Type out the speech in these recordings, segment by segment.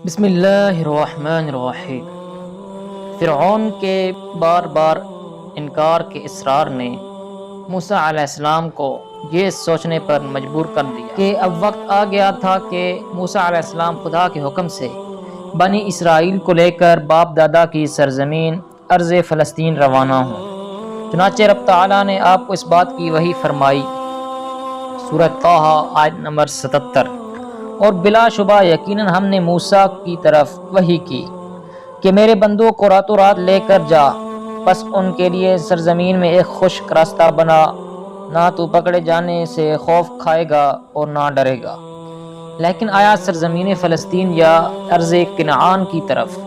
بسم اللہ الرحمن الرحیم۔ فرعون کے بار بار انکار کے اصرار نے موسیٰ علیہ السلام کو یہ سوچنے پر مجبور کر دیا کہ اب وقت آ گیا تھا کہ موسیٰ علیہ السلام خدا کے حکم سے بنی اسرائیل کو لے کر باپ دادا کی سرزمین ارض فلسطین روانہ ہوں۔ چنانچہ رب تعالیٰ نے آپ کو اس بات کی وحی فرمائی، سورۃ طٰہٰ آیت نمبر 77۔ اور بلا شبہ یقیناً ہم نے موسیٰ کی طرف وحی کی کہ میرے بندوں کو راتوں رات لے کر جا، پس ان کے لیے سرزمین میں ایک خشک راستہ بنا، نہ تو پکڑے جانے سے خوف کھائے گا اور نہ ڈرے گا۔ لیکن آیا سرزمین فلسطین یا ارض کنعان کی طرف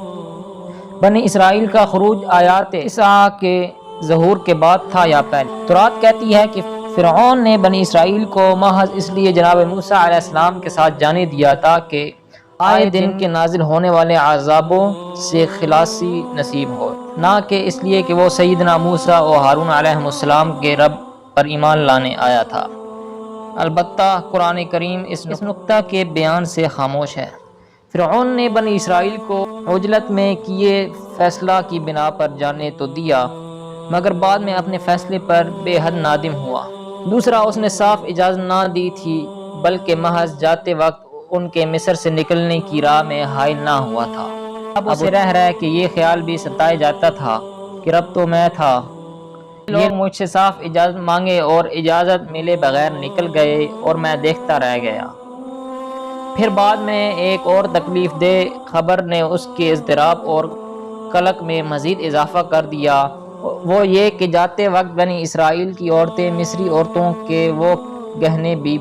بنی اسرائیل کا خروج آیات اسعا کے ظہور کے بعد تھا یا پہلے؟ تورات کہتی ہے کہ فرعون نے بنی اسرائیل کو محض اس لیے جناب موسیٰ علیہ السلام کے ساتھ جانے دیا تاکہ آئے دن کے نازل ہونے والے عذابوں سے خلاصی نصیب ہو، نہ کہ اس لیے کہ وہ سیدنا موسیٰ و ہارون علیہ السلام کے رب پر ایمان لانے آیا تھا۔ البتہ قرآن کریم اس نقطہ کے بیان سے خاموش ہے۔ فرعون نے بنی اسرائیل کو عجلت میں کیے فیصلہ کی بنا پر جانے تو دیا، مگر بعد میں اپنے فیصلے پر بے حد نادم ہوا۔ دوسرا، اس نے صاف اجازت نہ دی تھی، بلکہ محض جاتے وقت ان کے مصر سے نکلنے کی راہ میں حائل نہ ہوا تھا۔ اب اسے رہ کے یہ خیال بھی ستایا جاتا تھا کہ رب تو میں تھا، لوگ مجھ سے صاف اجازت مانگے اور اجازت ملے بغیر نکل گئے اور میں دیکھتا رہ گیا۔ پھر بعد میں ایک اور تکلیف دہ خبر نے اس کے اضطراب اور قلق میں مزید اضافہ کر دیا، وہ یہ کہ جاتے وقت بنی اسرائیل کی عورتیں مصری عورتوں کے وہ گہنے بھی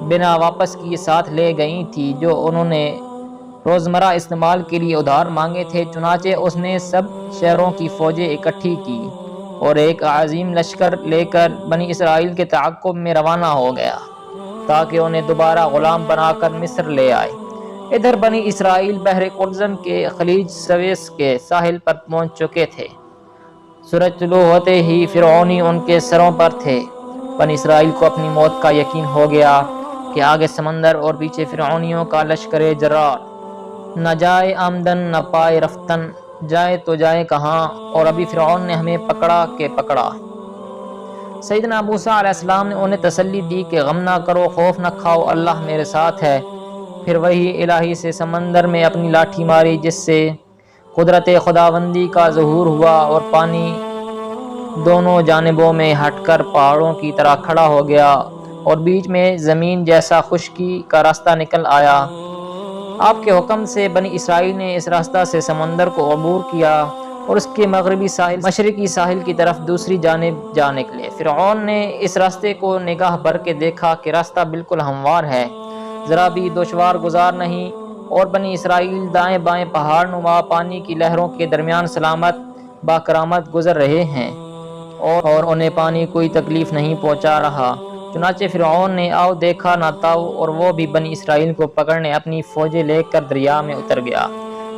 بنا واپس کیے ساتھ لے گئی تھی جو انہوں نے روزمرہ استعمال کے لیے ادھار مانگے تھے۔ چنانچہ اس نے سب شہروں کی فوجیں اکٹھی کی اور ایک عظیم لشکر لے کر بنی اسرائیل کے تعاقب میں روانہ ہو گیا تاکہ انہیں دوبارہ غلام بنا کر مصر لے آئے۔ ادھر بنی اسرائیل بحر قلزم کے خلیج سویس کے ساحل پر پہنچ چکے تھے۔ سورج طلوع ہوتے ہی فرعونی ان کے سروں پر تھے۔ بنی اسرائیل کو اپنی موت کا یقین ہو گیا کہ آگے سمندر اور پیچھے فرعونیوں کا لشکر جرار، نہ جائے آمدن نہ پائے رفتن، جائے تو جائے کہاں، اور ابھی فرعون نے ہمیں پکڑا کہ پکڑا۔ سیدنا موسیٰ علیہ السلام نے انہیں تسلی دی کہ غم نہ کرو، خوف نہ کھاؤ، اللہ میرے ساتھ ہے۔ پھر وہی الہی سے سمندر میں اپنی لاٹھی ماری جس سے قدرت خداوندی کا ظہور ہوا اور پانی دونوں جانبوں میں ہٹ کر پہاڑوں کی طرح کھڑا ہو گیا اور بیچ میں زمین جیسا خشکی کا راستہ نکل آیا۔ آپ کے حکم سے بنی اسرائیل نے اس راستہ سے سمندر کو عبور کیا اور اس کے مغربی ساحل مشرقی ساحل کی طرف دوسری جانب جا نکلے۔ فرعون نے اس راستے کو نگاہ بھر کے دیکھا کہ راستہ بالکل ہموار ہے، ذرا بھی دشوار گزار نہیں، اور بنی اسرائیل دائیں بائیں پہاڑ نما پانی کی لہروں کے درمیان سلامت باکرامت گزر رہے ہیں اور انہیں پانی کوئی تکلیف نہیں پہنچا رہا۔ چنانچہ فرعون نے آؤ دیکھا نہ تاؤ، اور وہ بھی بنی اسرائیل کو پکڑنے اپنی فوجیں لے کر دریا میں اتر گیا۔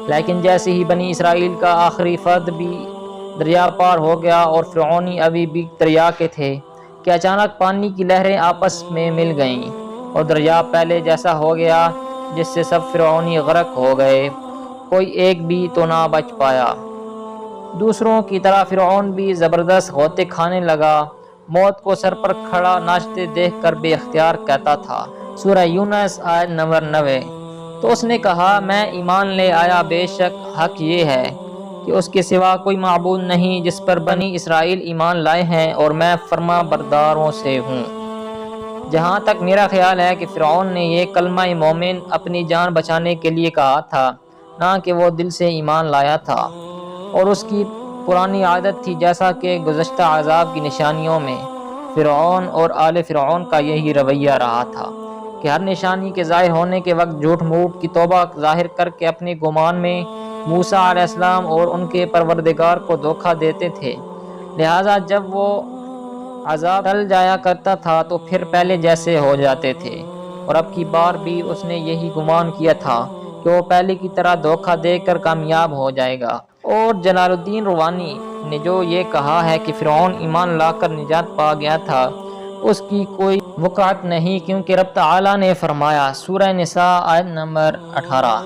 لیکن جیسے ہی بنی اسرائیل کا آخری فرد بھی دریا پار ہو گیا اور فرعونی ابھی بھی دریا کے تھے کہ اچانک پانی کی لہریں آپس میں مل گئیں اور دریا پہلے جیسا ہو گیا، جس سے سب فرعونی غرق ہو گئے، کوئی ایک بھی تو نہ بچ پایا۔ دوسروں کی طرح فرعون بھی زبردست غوطے کھانے لگا، موت کو سر پر کھڑا ناچتے دیکھ کر بے اختیار کہتا تھا، سورہ یونس آیت نمبر 90۔ تو اس نے کہا، میں ایمان لے آیا، بے شک حق یہ ہے کہ اس کے سوا کوئی معبود نہیں جس پر بنی اسرائیل ایمان لائے ہیں، اور میں فرما برداروں سے ہوں۔ جہاں تک میرا خیال ہے کہ فرعون نے یہ کلمہ مومن اپنی جان بچانے کے لیے کہا تھا، نہ کہ وہ دل سے ایمان لایا تھا، اور اس کی پرانی عادت تھی، جیسا کہ گزشتہ عذاب کی نشانیوں میں فرعون اور آل فرعون کا یہی رویہ رہا تھا کہ ہر نشانی کے ظاہر ہونے کے وقت جھوٹ موٹ کی توبہ ظاہر کر کے اپنے گمان میں موسیٰ علیہ السلام اور ان کے پروردگار کو دھوکہ دیتے تھے۔ لہٰذا جب وہ عذاب ٹل جایا کرتا تھا تو پھر پہلے جیسے ہو جاتے تھے، اور اب کی بار بھی اس نے یہی گمان کیا تھا کہ وہ پہلے کی طرح دھوکہ دے کر کامیاب ہو جائے گا۔ اور جلال الدین روانی نے جو یہ کہا ہے کہ فرعون ایمان لا کر نجات پا گیا تھا، اس کی کوئی وقعت نہیں، کیونکہ رب تعالیٰ نے فرمایا، سورہ نساء آیت نمبر 18،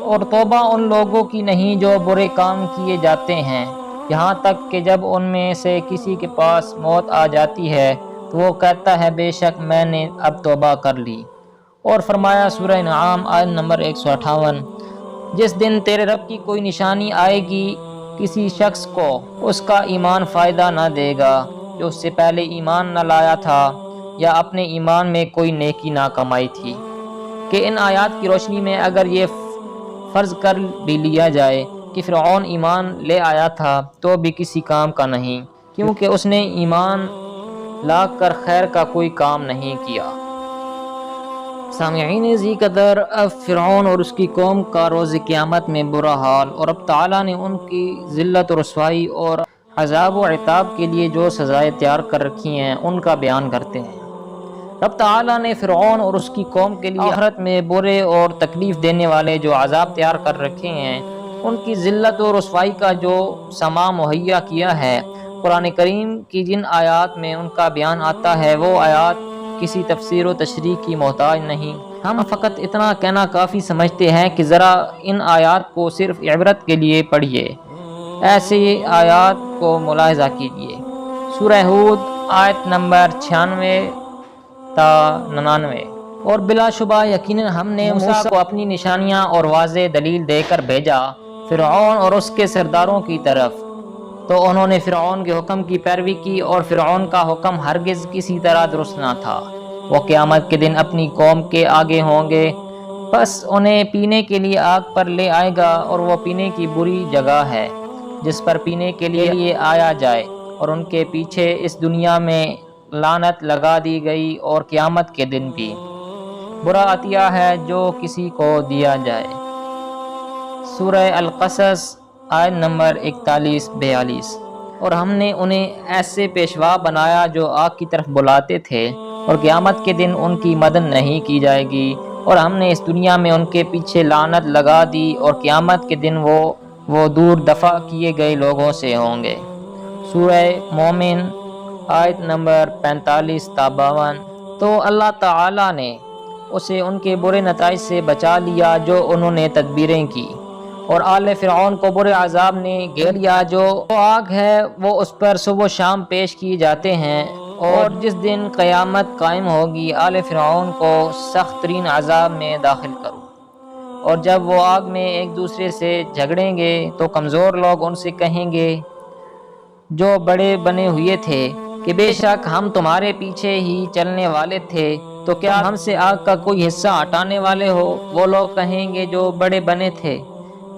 اور توبہ ان لوگوں کی نہیں جو برے کام کیے جاتے ہیں، یہاں تک کہ جب ان میں سے کسی کے پاس موت آ جاتی ہے تو وہ کہتا ہے بے شک میں نے اب توبہ کر لی۔ اور فرمایا سورہ انعام آیت نمبر 158، جس دن تیرے رب کی کوئی نشانی آئے گی کسی شخص کو اس کا ایمان فائدہ نہ دے گا جو اس سے پہلے ایمان نہ لایا تھا یا اپنے ایمان میں کوئی نیکی نہ کمائی تھی۔ کہ ان آیات کی روشنی میں اگر یہ فرض کر بھی لیا جائے کہ فرعون ایمان لے آیا تھا تو بھی کسی کام کا نہیں، کیونکہ اس نے ایمان لا کر خیر کا کوئی کام نہیں کیا۔ سامعین ذی قدر، اب فرعون اور اس کی قوم کا روز قیامت میں برا حال، اور اب تعالیٰ نے ان کی ذلت و رسوائی اور عذاب و عتاب کے لیے جو سزائیں تیار کر رکھی ہیں ان کا بیان کرتے ہیں۔ رب تعالیٰ نے فرعون اور اس کی قوم کے لیے آخرت میں برے اور تکلیف دینے والے جو عذاب تیار کر رکھے ہیں، ان کی ذلت و رسوائی کا جو سامان مہیا کیا ہے۔ قرآن کریم کی جن آیات میں ان کا بیان آتا ہے وہ آیات کسی تفسیر و تشریح کی محتاج نہیں، ہم فقط اتنا کہنا کافی سمجھتے ہیں کہ ذرا ان آیات کو صرف عبرت کے لیے پڑھیے، ایسے آیات کو ملاحظہ کیجیے۔ سورہ ہود آیت نمبر 96 تا 99، اور بلا شبہ یقیناً ہم نے موسیٰ کو اپنی نشانیاں اور واضح دلیل دے کر بھیجا فرعون اور اس کے سرداروں کی طرف، تو انہوں نے فرعون کے حکم کی پیروی کی، اور فرعون کا حکم ہرگز کسی طرح درست نہ تھا۔ وہ قیامت کے دن اپنی قوم کے آگے ہوں گے، بس انہیں پینے کے لیے آگ پر لے آئے گا، اور وہ پینے کی بری جگہ ہے جس پر پینے کے لیے آیا جائے، اور ان کے پیچھے اس دنیا میں لعنت لگا دی گئی، اور قیامت کے دن بھی برا عطیہ ہے جو کسی کو دیا جائے۔ سورہ القصص آیت نمبر 41-42، اور ہم نے انہیں ایسے پیشوا بنایا جو آگ کی طرف بلاتے تھے، اور قیامت کے دن ان کی مدد نہیں کی جائے گی، اور ہم نے اس دنیا میں ان کے پیچھے لعنت لگا دی، اور قیامت کے دن وہ دور دفع کیے گئے لوگوں سے ہوں گے۔ سورہ مومن آیت نمبر 45 تا 52، تو اللہ تعالیٰ نے اسے ان کے برے نتائج سے بچا لیا جو انہوں نے تدبیریں کی، اور آل فرعون کو برے عذاب نے گھیر لیا جو آگ ہے وہ اس پر صبح و شام پیش کیے جاتے ہیں، اور جس دن قیامت قائم ہوگی آل فرعون کو سخت ترین عذاب میں داخل کرو۔ اور جب وہ آگ میں ایک دوسرے سے جھگڑیں گے تو کمزور لوگ ان سے کہیں گے جو بڑے بنے ہوئے تھے کہ بے شک ہم تمہارے پیچھے ہی چلنے والے تھے، تو کیا ہم سے آگ کا کوئی حصہ ہٹانے والے ہو؟ وہ لوگ کہیں گے جو بڑے بنے تھے،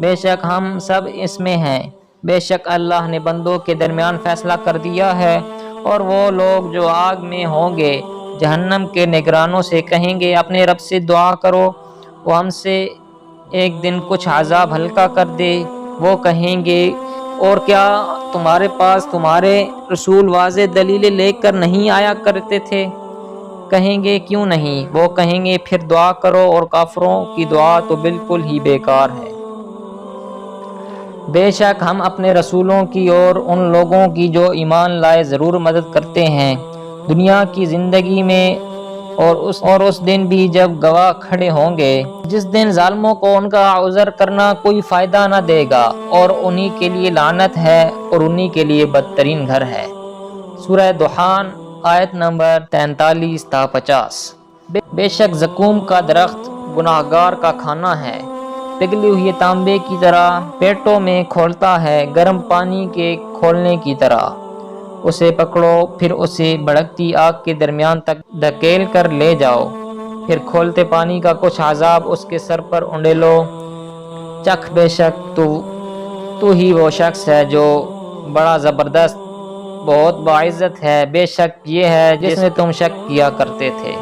بے شک ہم سب اس میں ہیں، بے شک اللہ نے بندوں کے درمیان فیصلہ کر دیا ہے۔ اور وہ لوگ جو آگ میں ہوں گے جہنم کے نگرانوں سے کہیں گے اپنے رب سے دعا کرو وہ ہم سے ایک دن کچھ عذاب ہلکا کر دے۔ وہ کہیں گے اور کیا تمہارے پاس تمہارے رسول واضح دلیلیں لے کر نہیں آیا کرتے تھے؟ کہیں گے کیوں نہیں؟ وہ کہیں گے پھر دعا کرو، اور کافروں کی دعا تو بالکل ہی بیکار ہے۔ بے شک ہم اپنے رسولوں کی اور ان لوگوں کی جو ایمان لائے ضرور مدد کرتے ہیں دنیا کی زندگی میں، اور اس دن بھی جب گواہ کھڑے ہوں گے، جس دن ظالموں کو ان کا عذر کرنا کوئی فائدہ نہ دے گا، اور انہی کے لیے لعنت ہے، اور انہی کے لیے بدترین گھر ہے۔ سورہ دخان آیت نمبر 43 تا 50، بے شک زقوم کا درخت گناہگار کا کھانا ہے، پگھلی ہوئی تانبے کی طرح پیٹوں میں کھولتا ہے، گرم پانی کے کھولنے کی طرح۔ اسے پکڑو، پھر اسے بھڑکتی آگ کے درمیان تک دھکیل کر لے جاؤ، پھر کھولتے پانی کا کچھ عذاب اس کے سر پر انڈیلو، چکھ بے شک تو ہی وہ شخص ہے جو بڑا زبردست بہت باعزت ہے، بے شک یہ ہے جس میں تم شک کیا کرتے تھے۔